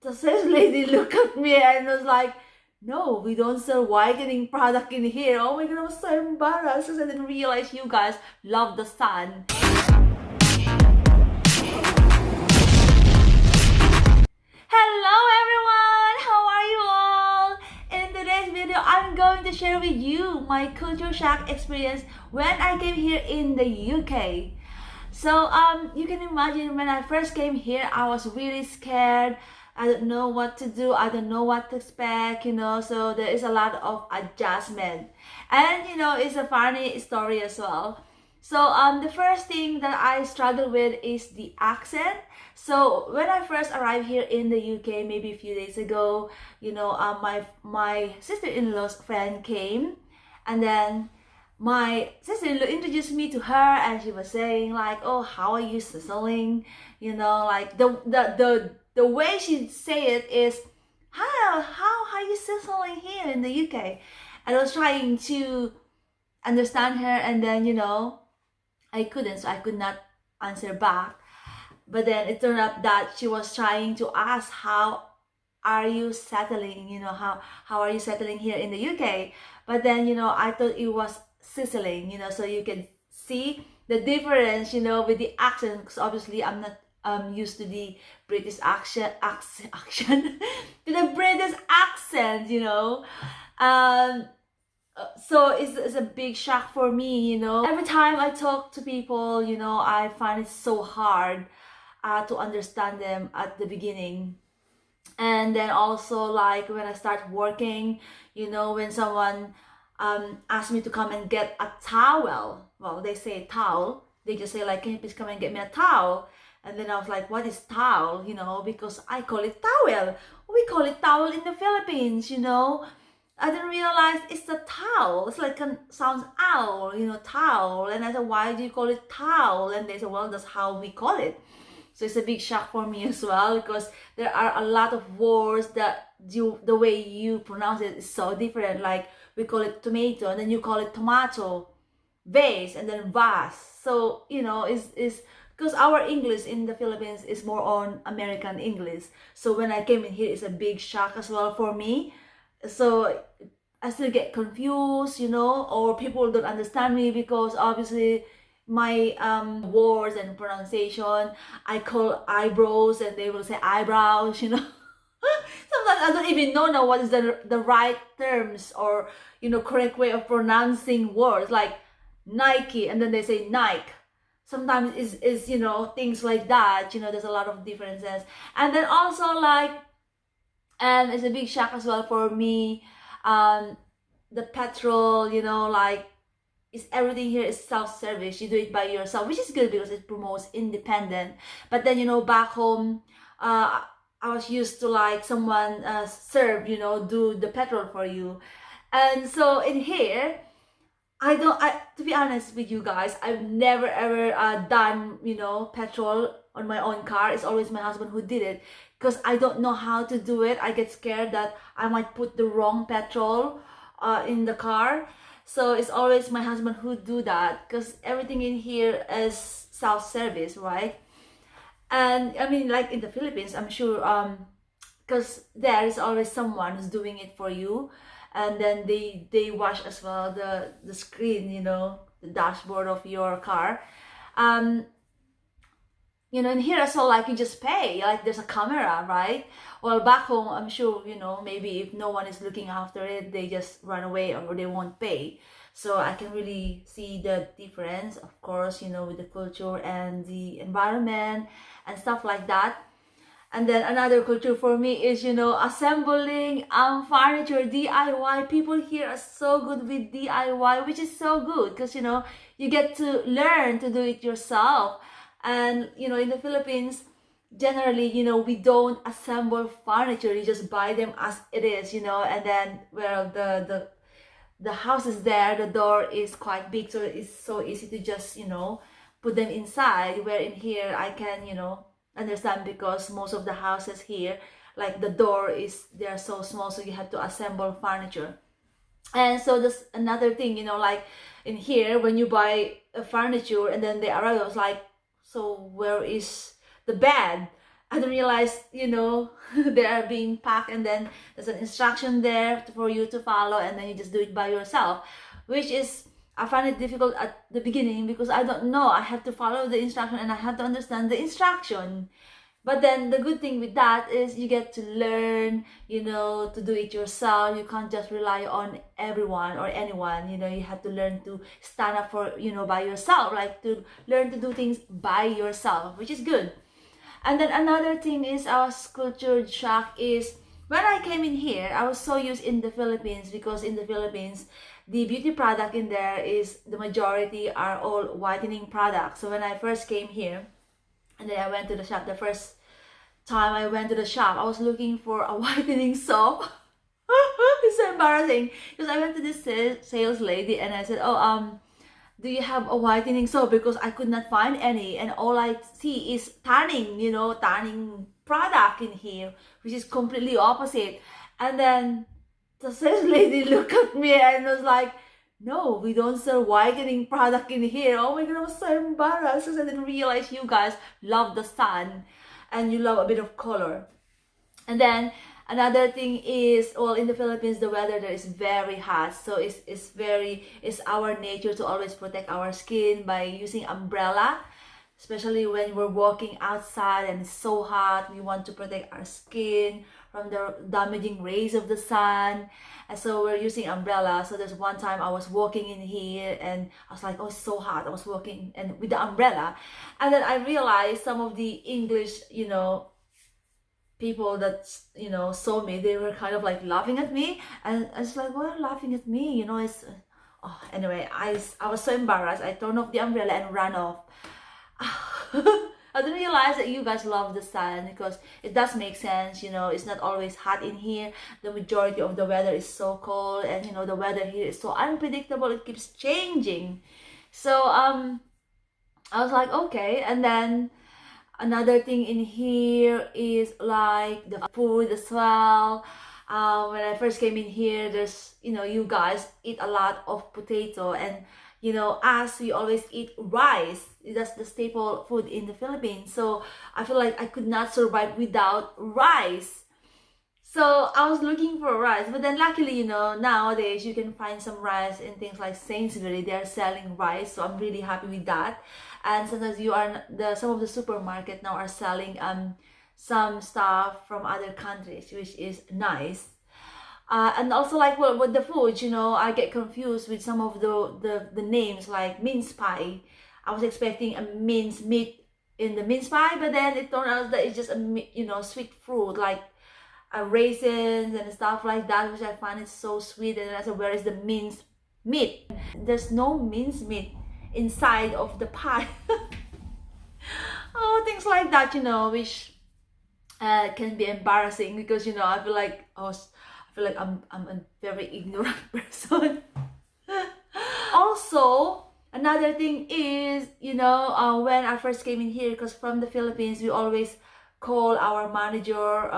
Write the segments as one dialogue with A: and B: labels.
A: the sales lady looked at me and was like, no, we don't sell whitening product in here. Oh my god, I was so embarrassed because I didn't realize you guys love the sun. Hello everyone! How are you all? In today's video, I'm going to share with you my culture shock experience when I came here in the UK. So you can imagine when I first came here, I was really scared. I don't know what to do. I don't know what to expect, so there is a lot of adjustment. And it's a funny story as well. So the first thing that I struggle with is the accent. So when I first arrived here in the UK, maybe a few days ago, my sister-in-law's friend came, and then my sister-in-law introduced me to her, and she was saying like, "Oh, how are you sizzling?" Like the way she say it is, how are you sizzling here in the UK?" And I was trying to understand her, and then I couldn't, so I could not answer back. But then it turned out that she was trying to ask, how are you settling? How are you settling here in the UK? But then I thought it was sizzling, so you can see the difference, with the accent, because obviously I'm not used to the British accent to the British accent, so it's a big shock for me, Every time I talk to people, I find it so hard to understand them at the beginning. And then also, like, when I start working, when someone asks me to come and get a towel, well, they say towel, they just say like, "Can you please come and get me a towel?" And then I was like, "What is towel?" Because I call it towel. We call it towel in the Philippines, I didn't realize it's a towel. It's like sounds owl, towel. And I said, "Why do you call it towel?" And they said, "Well, that's how we call it." So it's a big shock for me as well, because there are a lot of words that the way you pronounce it is so different. Like we call it tomato, and then you call it tomato, vase, and then vase. So is because our English in the Philippines is more on American English. So when I came in here, it's a big shock as well for me. So I still get confused, or people don't understand me, because obviously my words and pronunciation, I call eyebrows and they will say eyebrows, Sometimes I don't even know now what is the right terms, or correct way of pronouncing words, like Nike, and then they say Nike. Sometimes is things like that, there's a lot of differences. And then also, like, and it's a big shock as well for me, the petrol, like, is everything here is self-service. You do it by yourself, which is good because it promotes independent. But then back home, I was used to like someone serve, do the petrol for you. And so in here, to be honest with you guys, I've never ever done petrol on my own car. It's always my husband who did it, because I don't know how to do it. I get scared that I might put the wrong petrol in the car. So it's always my husband who do that, because everything in here is self-service, right? And I mean, like in the Philippines, I'm sure because there is always someone who's doing it for you, and then they wash as well the screen, the dashboard of your car. In here as well, like, you just pay, like there's a camera, right? Well, back home, I'm sure, maybe if no one is looking after it, they just run away or they won't pay. So I can really see the difference, of course, with the culture and the environment and stuff like that. And then another culture for me is, assembling furniture, DIY. People here are so good with DIY, which is so good, because, you get to learn to do it yourself. And in the Philippines, generally, we don't assemble furniture. You just buy them as it is, and then, well, the house is there, the door is quite big, so it's so easy to just put them inside. Where in here, I can understand, because most of the houses here, like, the door they're so small, so you have to assemble furniture. And so that's another thing, like in here, when you buy a furniture and then they arrive, I was like, so where is the bed? I didn't realize, they are being packed, and then there's an instruction there for you to follow, and then you just do it by yourself, which is, I find it difficult at the beginning because I don't know. I have to follow the instruction and I have to understand the instruction. But then the good thing with that is you get to learn, to do it yourself. You can't just rely on everyone or anyone. You have to learn to stand up for, by yourself, like to learn to do things by yourself, which is good. And then another thing is our culture shock is when I came in here, I was so used in the Philippines, because in the Philippines, the beauty product in there is, the majority are all whitening products. So when I first came here, and then I went to the shop, the first time I went to the shop, I was looking for a whitening soap. It's so embarrassing because I went to this sales lady and I said, oh, do you have a whitening soap? Because I could not find any, and all I see is tanning, tanning product in here, which is completely opposite. And then the sales lady looked at me and was like, no, we don't sell whitening product in here. Oh my god, I was so embarrassed because I didn't realize you guys love the sun and you love a bit of color. And then another thing is, well, in the Philippines, the weather there is very hot. So it's our nature to always protect our skin by using umbrella, especially when we're walking outside and it's so hot. We want to protect our skin from the damaging rays of the sun, and so we're using umbrella. So there's one time I was walking in here and I was like, oh, it's so hot. I was walking and with the umbrella, and then I realized some of the English, people that saw me, they were kind of like laughing at me, and I was like, why are you laughing at me? It's anyway, I was so embarrassed. I turned off the umbrella and ran off. I didn't realize that you guys love the sun, because it does make sense. It's not always hot in here. The majority of the weather is so cold, and the weather here is so unpredictable. It keeps changing. So I was like, okay. And then another thing in here is like the food as well. When I first came in here, there's, you guys eat a lot of potato, and us, we always eat rice. That's the staple food in the Philippines. So I feel like I could not survive without rice. So I was looking for rice, but then luckily, nowadays you can find some rice in things like Sainsbury. They are selling rice, so I'm really happy with that. And sometimes some of the supermarket now are selling some stuff from other countries, which is nice. And also, like, well, with the food, I get confused with some of the names, like mince pie. I was expecting a minced meat in the mince pie, but then it turned out that it's just a sweet fruit, like raisins and stuff like that, which I find it so sweet. And I said, where is the minced meat? There's no minced meat inside of the pie. Oh, things like that, which can be embarrassing, because I feel like I'm a very ignorant person. Also, another thing is, when I first came in here, because from the Philippines, we always call our manager,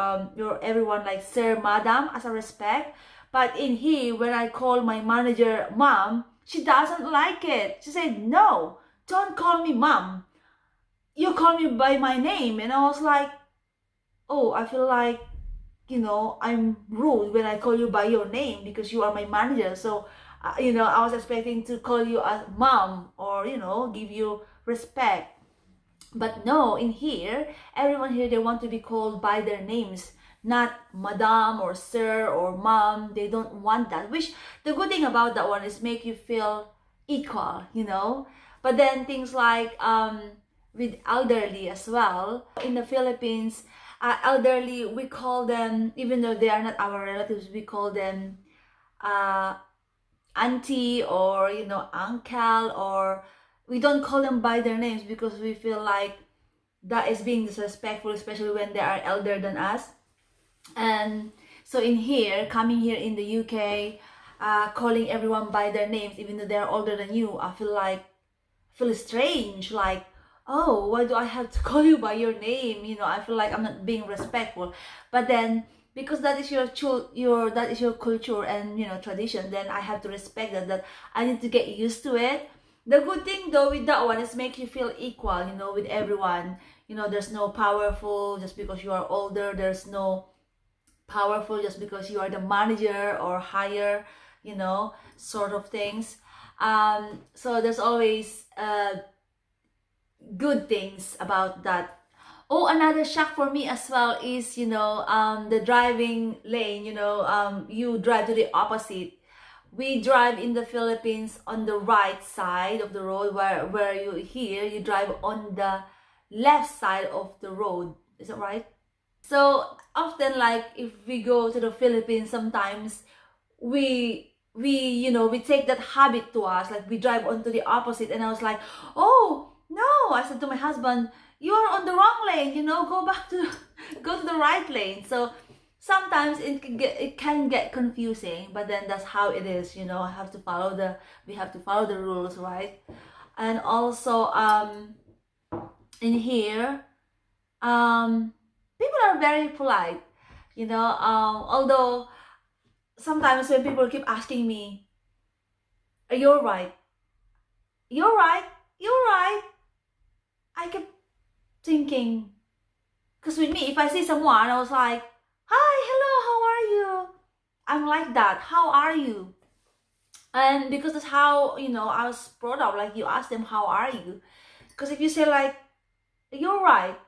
A: everyone like sir, madam, as a respect. But in here, when I call my manager mom, she doesn't like it. She said, no, don't call me mom. You call me by my name. And I was like, oh, I feel like, I'm rude when I call you by your name because you are my manager. So, I was expecting to call you as mom, or, give you respect. But no, in here, everyone here, they want to be called by their names, not madam or sir or mom. They don't want that, which the good thing about that one is make you feel equal, But then things like with elderly as well. In the Philippines, elderly, we call them, even though they are not our relatives, we call them auntie, or uncle, or we don't call them by their names because we feel like that is being disrespectful, especially when they are elder than us. And so in here, coming here in the UK, calling everyone by their names, even though they're older than you, I feel strange, like, oh, why do I have to call you by your name? I feel like I'm not being respectful. But then, because that is your culture and tradition, then I have to respect that I need to get used to it. The good thing though with that one is make you feel equal, with everyone. there's no powerful just because you are older. There's no powerful just because you are the manager or higher, sort of things. So there's always good things about that. Oh, another shock for me as well is, the driving lane, you drive to the opposite. We drive in the Philippines on the right side of the road, where you drive on the left side of the road. Is that right? So often, like, if we go to the Philippines, sometimes we take that habit to us, like we drive onto the opposite. And I was like, oh no, I said to my husband, you are on the wrong lane, go back to go to the right lane. So sometimes it can get confusing, but then that's how it is. We have to follow the rules, right? And also in here, people are very polite, although sometimes when people keep asking me, you're right, you're right, you're right, I keep thinking, because with me, if I see someone, I was like, hi, hello, how are you? I'm like that, how are you? And because that's how, I was brought up, like, you ask them, how are you? Because if you say, like, you're right,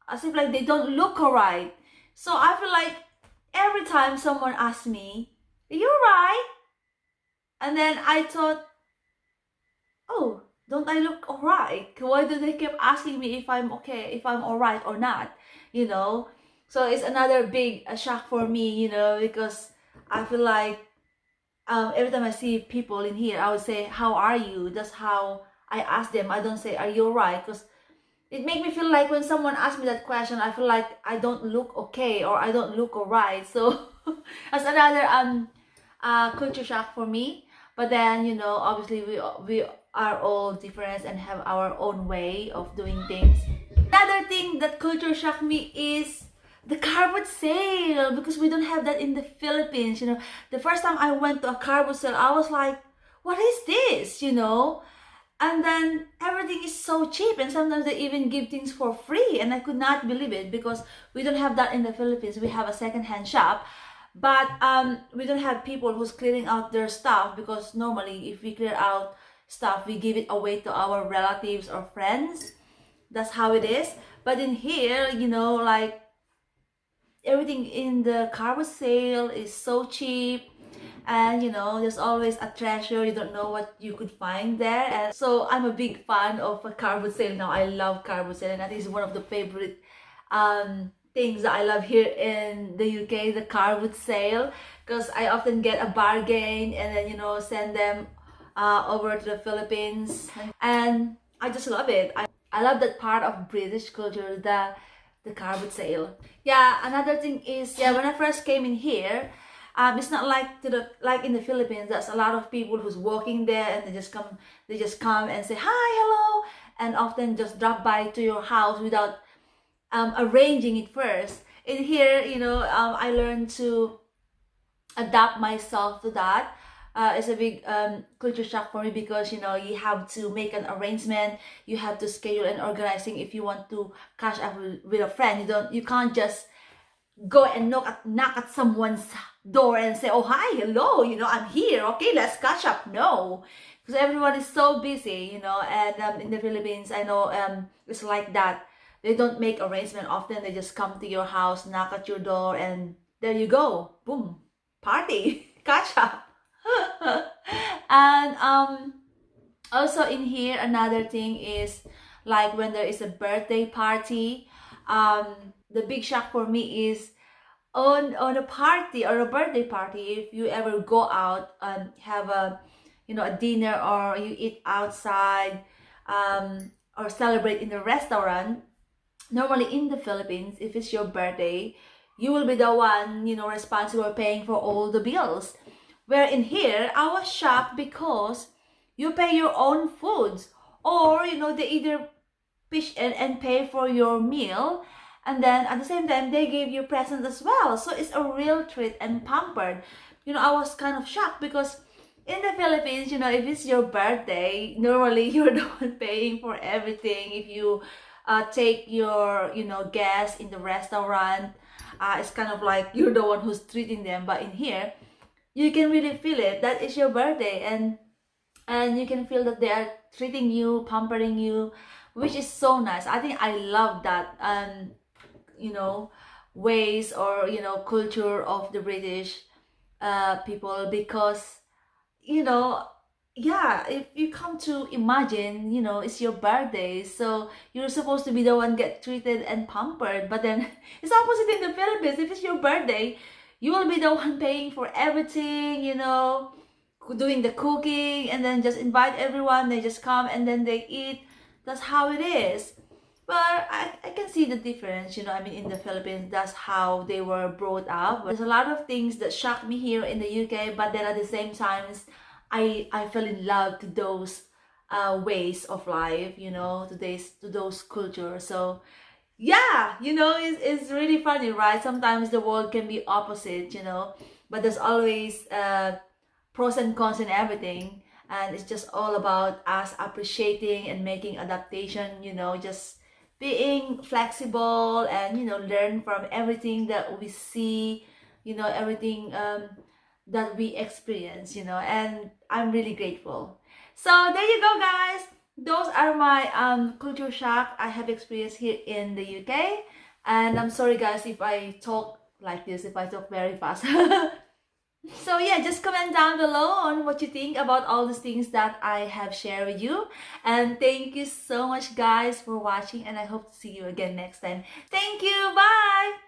A: as if like they don't look alright. So I feel like every time someone asks me, you're right, and then I thought, oh, don't I look alright? Why do they keep asking me if I'm okay, if I'm alright or not? So it's another big shock for me, because I feel like every time I see people in here, I would say, how are you? That's how I ask them. I don't say, are you alright? Because it makes me feel like when someone asks me that question, I feel like I don't look okay or I don't look alright. So that's another culture shock for me. But then, obviously we are all different and have our own way of doing things. Another thing that culture shocked me is the car boot sale, because we don't have that in the Philippines. The first time I went to a car boot sale, I was like, what is this? And then everything is so cheap, and sometimes they even give things for free, and I could not believe it, because we don't have that in the Philippines. We have a second-hand shop, but we don't have people who's clearing out their stuff, because normally if we clear out stuff, we give it away to our relatives or friends. That's how it is. But in here, like, everything in the car boot sale is so cheap. And there's always a treasure. You don't know what you could find there. And so I'm a big fan of a car boot sale now. I love car boot sale, and that is one of the favorite things that I love here in the UK, the car boot sale, because I often get a bargain and then send them over to the Philippines, and I just love it. I love that part of British culture, the car boot sale. Yeah, another thing is, when I first came in here, it's not like in the Philippines. There's a lot of people who's working there, and they just come and say hi, hello, and often just drop by to your house without arranging it first. In here, I learned to adapt myself to that. It's a big culture shock for me, because you have to make an arrangement, you have to schedule and organizing. If you want to catch up with a friend, you can't just go and knock at someone's door and say, oh, hi, hello, I'm here, okay, let's catch up. No, because everyone is so busy, and in the Philippines, I know it's like that. They don't make arrangement often. They just come to your house, knock at your door, and there you go, boom, party, catch up. And also in here, another thing is, like, when there is a birthday party, the big shock for me is on a party or a birthday party. If you ever go out and have a dinner, or you eat outside, or celebrate in a restaurant, normally in the Philippines, if it's your birthday, you will be the one responsible paying for all the bills. Where in here, I was shocked, because you pay your own foods, or they either pitch in and pay for your meal, and then at the same time they give you presents as well. So it's a real treat and pampered. I was kind of shocked, because in the Philippines, if it's your birthday, normally you're the one paying for everything. If you take your, guests in the restaurant. It's kind of like you're the one who's treating them, but in here you can really feel it that it's your birthday, and you can feel that they are treating you, pampering you, which is so nice. I think I love that, you know ways, or culture of the British people, because you know yeah, if you come to imagine, it's your birthday, so you're supposed to be the one get treated and pampered, but then it's opposite in the Philippines. If it's your birthday, you will be the one paying for everything, doing the cooking, and then just invite everyone, they just come and then they eat. That's how it is. But I can see the difference, I mean, in the Philippines, that's how they were brought up. There's a lot of things that shock me here in the UK, but then at the same time, I fell in love to those ways of life, to those cultures. So yeah, it's really funny, right? Sometimes the world can be opposite, but there's always pros and cons in everything, and it's just all about us appreciating and making adaptation, just being flexible, and learn from everything that we see, everything that we experience, and I'm really grateful. So there you go, guys. Those are my culture shock I have experienced here in the UK. And I'm sorry, guys, if I talk like this, if I talk very fast. So yeah, just comment down below on what you think about all these things that I have shared with you. And thank you so much, guys, for watching, and I hope to see you again next time. Thank you. Bye.